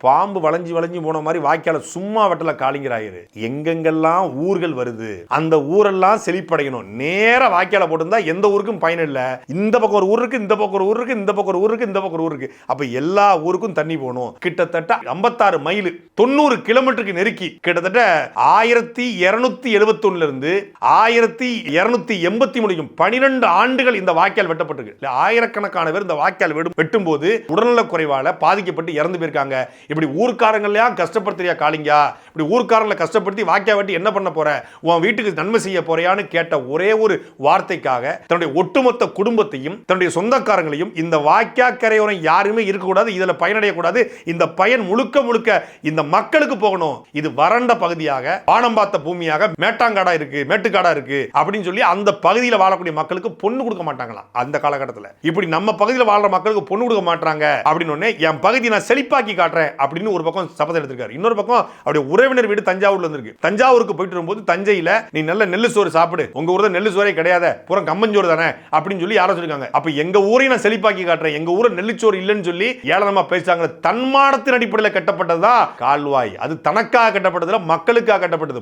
பாம்பு வளைஞ்சு வளைஞ்சு போன மாதிரி வாய்க்கால சும்மா வெட்டல காளிங்கராயர். எங்கெங்கெல்லாம் ஊர்கள் வருது அந்த ஊரெல்லாம் செழிப்படையணும். நேர வாய்க்கால போட்டிருந்தா எந்த ஊருக்கும் பயன் இல்ல. இந்த பக்கம் ஒரு ஊர் இருக்கு, இந்த பக்கம் ஒரு ஊர் இருக்கு, இந்த பக்கம் ஒரு ஊர் இருக்கு, இந்த பக்கம் ஒரு ஊர் இருக்கு. அப்ப எல்லா ஊருக்கும் தண்ணி போகணும். கிட்டத்தட்ட 56 மைல் 90 கிலோமீட்டருக்கு நெருக்கி கிட்டத்தட்ட 1271 இருந்து 1283 12 ஆண்டுகள் இந்த வாய்க்கால் வெட்டப்பட்டிருக்கு. ஆயிரக்கணக்கான பேர் இந்த வாய்க்கால் வெட்டும் போது உடல்நல குறைவால பாதிக்கப்பட்டு இறந்து போயிருக்காங்க. இப்படி ஊர்க்காரங்களா கஷ்டப்படுத்துறியா காளிங்கா? இப்படி ஊர்க்காரங்களை கஷ்டப்படுத்தி வாய்க்கால் வெட்டி என்ன பண்ண போற? உன் வீட்டுக்கு நன்மை செய்ய போறியான்னு கேட்ட ஒரே ஒரு வார்த்தைக்காக தன்னுடைய ஒட்டுமொத்த குடும்பத்தையும் தன்னுடைய சொந்தக்காரங்களையும் இந்த வாய்க்கா கரையோரம் யாருமே இருக்கக்கூடாது, இதுல பயனடையக்கூடாது, இந்த பயன் முழுக்க முழுக்க இந்த மக்களுக்கு போகணும், இது வறண்ட பகுதியாக வானம் பார்த்த பூமியாக மேட்டாங்காடா இருக்கு, மேட்டுக்காடா இருக்கு அப்படின்னு சொல்லி அந்த பகுதியில் வாழக்கூடிய மக்களுக்கு பொண்ணு கொடுக்க மாட்டாங்களாம். அந்த காலகட்டத்தில் இப்படி நம்ம பகுதியில் வாழ்ற மக்களுக்கு பொண்ணு கொடுக்க மாட்டாங்க அப்படின்னு என் பகுதி நான் செழிப்பாக்கி காட்டுறேன் அப்படின்னு ஒரு பக்கம் சபதம் எடுத்திருக்காரு. இன்னொரு பக்கம் அவருடைய உறவினர் வீடு தஞ்சாவூர்ல இருக்கு. தஞ்சாவூருக்கு போயிட்டு வரும்போது தஞ்சையில நீ நல்ல நெல்லு சோறு சாப்பிடு, உங்க ஊர்ல நெல்லு சோறே கிடையாது, புறம் கம்மஞ்சோறு தானே அப்படின்னு சொல்லி யாரோ சொல்லிருக்காங்க. அப்ப எங்க ஊரையும் நான் செழிப்பாக்கி காட்டுறேன், எங்க ஊரை நெல்லுச்சோறு இல்லைன்னு சொல்லி ஏளனமா பேசுறாங்க. தன்மானத்தின் அடிப்படையில் கட்டப்பட்டதா கால்வாய். அது தனக்காக கட்டப்பட்டதுல மக்களுக்காக கட்டப்பட்டது.